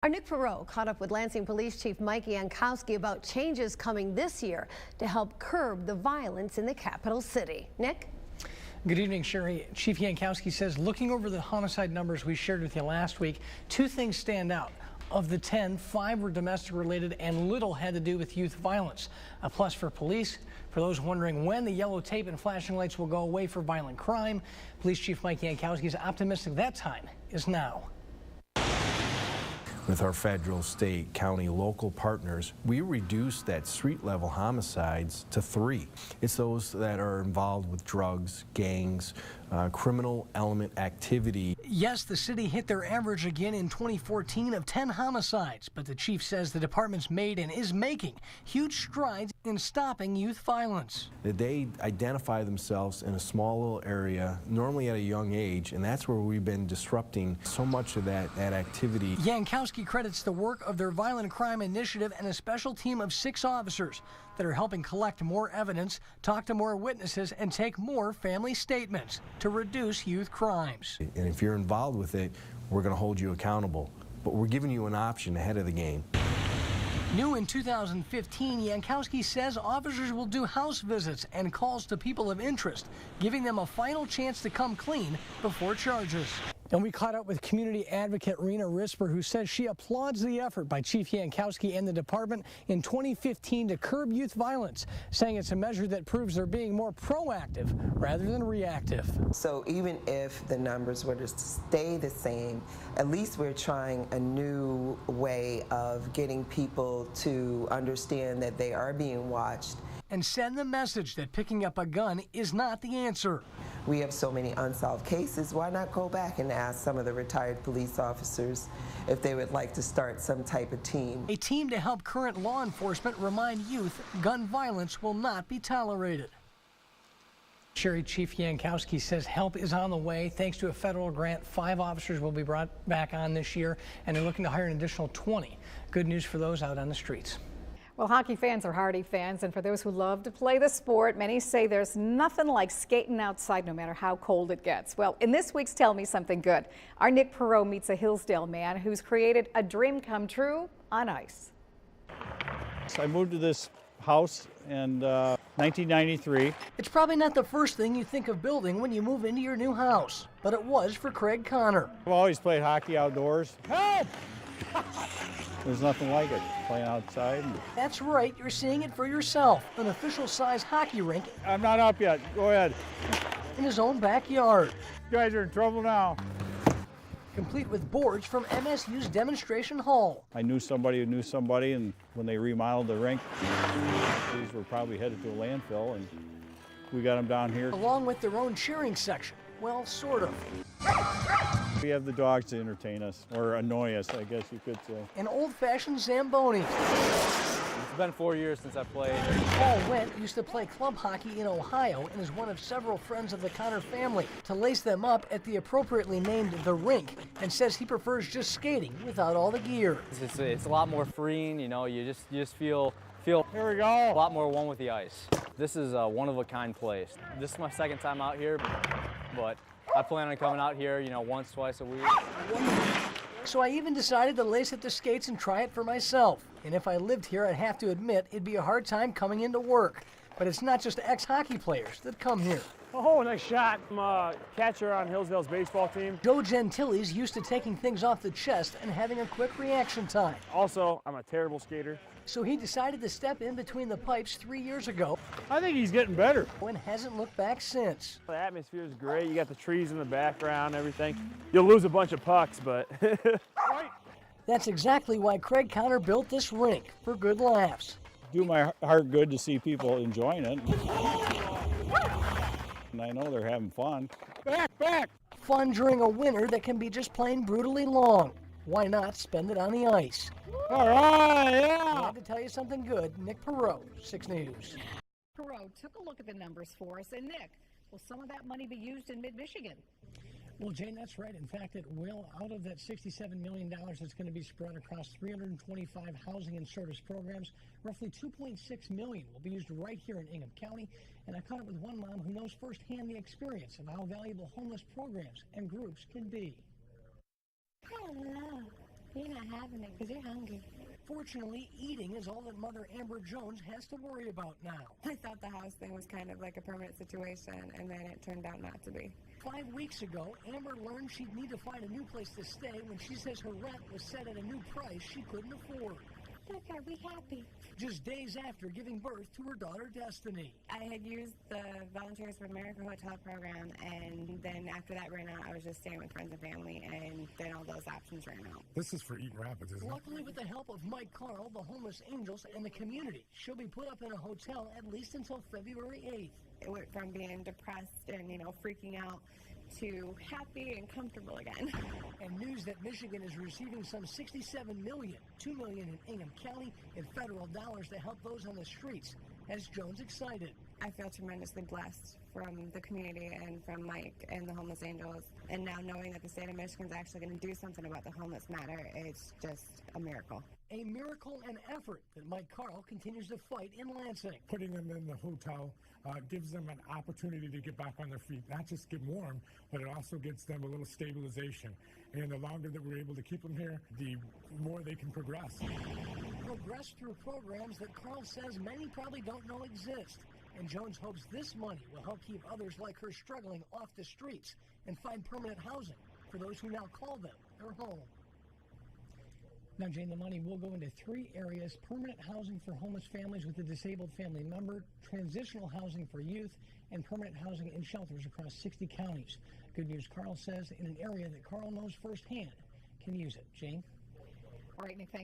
Our Nick Perot caught up with Lansing Police Chief Mike Yankowski about changes coming this year to help curb the violence in the capital city. Nick? Good evening, Sherry. Chief Yankowski says looking over the homicide numbers we shared with you last week, two things stand out. Of the 10, 5 were domestic related and little had to do with youth violence. A plus for police. For those wondering when the yellow tape and flashing lights will go away for violent crime, Police Chief Mike Yankowski is optimistic that time is now. With our federal, state, county, local partners, we reduced that street-level homicides to 3. It's those that are involved with drugs, gangs, criminal element activity. Yes, the city hit their average again in 2014 of 10 homicides, but the chief says the department's made and is making huge strides in stopping youth violence. They identify themselves in a small little area, normally at a young age, and that's where we've been disrupting so much of that activity. Yankowski credits the work of their violent crime initiative and a special team of 6 officers that are helping collect more evidence, talk to more witnesses, and take more family statements to reduce youth crimes. And if you're involved with it, we're going to hold you accountable. But we're giving you an option ahead of the game. New in 2015, Yankowski says officers will do house visits and calls to people of interest, giving them a final chance to come clean before charges. And we caught up with community advocate Rena Risper, who says she applauds the effort by Chief Yankowski and the department in 2015 to curb youth violence, saying it's a measure that proves they're being more proactive rather than reactive. So even if the numbers were to stay the same, at least we're trying a new way of getting people to understand that they are being watched. And send the message that picking up a gun is not the answer. We have so many unsolved cases. Why not go back and ask some of the retired police officers if they would like to start some type of team? A team to help current law enforcement remind youth gun violence will not be tolerated. Sherry, Chief Yankowski says help is on the way. Thanks to a federal grant, 5 officers will be brought back on this year, and they're looking to hire an additional 20. Good news for those out on the streets. Well, hockey fans are hardy fans, and for those who love to play the sport, many say there's nothing like skating outside no matter how cold it gets. Well, in this week's Tell Me Something Good, our Nick Perot meets a Hillsdale man who's created a dream come true on ice. I moved to this house in 1993. It's probably not the first thing you think of building when you move into your new house, but it was for Craig Connor. I've always played hockey outdoors. Help! There's nothing like it, playing outside. That's right, you're seeing it for yourself. An official size hockey rink. I'm not up yet, go ahead. In his own backyard. You guys are in trouble now. Complete with boards from MSU's demonstration hall. I knew somebody who knew somebody, and when they remodeled the rink, these were probably headed to a landfill, and we got them down here. Along with their own cheering section. Well, sort of. We have the dogs to entertain us, or annoy us, I guess you could say. An old-fashioned Zamboni. It's been 4 years since I played. Paul Wendt used to play club hockey in Ohio and is one of several friends of the Connor family to lace them up at the appropriately named The Rink, and says he prefers just skating without all the gear. It's a lot more freeing, you know, you just feel here we go. A lot more one with the ice. This is a one-of-a-kind place. This is my second time out here, but I plan on coming out here, you know, once, twice a week. So I even decided to lace up the skates and try it for myself. And if I lived here, I'd have to admit it'd be a hard time coming into work. But it's not just ex-hockey players that come here. Oh, nice shot. I'm a catcher on Hillsdale's baseball team. Joe Gentile's used to taking things off the chest and having a quick reaction time. Also, I'm a terrible skater. So he decided to step in between the pipes 3 years ago. I think he's getting better. And hasn't looked back since. The atmosphere is great. You got the trees in the background, everything. You'll lose a bunch of pucks, but... That's exactly why Craig Connor built this rink, for good laughs. Do my heart good to see people enjoying it. And I know they're having fun. Back! Fun during a winter that can be just plain brutally long. Why not spend it on the ice? All right, yeah! I had to tell you something good. Nick Perot, 6 News. Perot took a look at the numbers for us, and Nick, will some of that money be used in mid-Michigan? Well, Jane, that's right. In fact, it will. Out of that $67 million that's going to be spread across 325 housing and service programs, roughly $2.6 million will be used right here in Ingham County. And I caught up with one mom who knows firsthand the experience of how valuable homeless programs and groups can be. Hello. You're not having it because you're hungry. Fortunately, eating is all that Mother Amber Jones has to worry about now. I thought the house thing was kind of like a permanent situation, and then it turned out not to be. 5 weeks ago, Amber learned she'd need to find a new place to stay when she says her rent was set at a new price she couldn't afford. Look, are we happy? Just days after giving birth to her daughter, Destiny. I had used the Volunteers for America Hotel program, and then after that ran out, I was just staying with friends and family, and then all those options ran out. This is for Eaton Rapids, isn't it? Luckily, with the help of Mike Carl, the Homeless Angels, and the community, she'll be put up in a hotel at least until February 8th. It went from being depressed and, freaking out to happy and comfortable again. And news that Michigan is receiving some $67 million, $2 million in Ingham County in federal dollars to help those on the streets has Jones excited. I feel tremendously blessed from the community and from Mike and the Homeless Angels. And now knowing that the state of Michigan is actually going to do something about the homeless matter, it's just a miracle. A miracle and effort that Mike Carl continues to fight in Lansing. Putting them in the hotel gives them an opportunity to get back on their feet, not just get warm, but it also gets them a little stabilization. And the longer that we're able to keep them here, the more they can progress. Progress through programs that Carl says many probably don't know exist. And Jones hopes this money will help keep others like her struggling off the streets and find permanent housing for those who now call them their home. Now, Jane, the money will go into 3 areas: permanent housing for homeless families with a disabled family member, transitional housing for youth, and permanent housing in shelters across 60 counties. Good news, Carl says, in an area that Carl knows firsthand can use it. Jane? All right, Nick, thank you.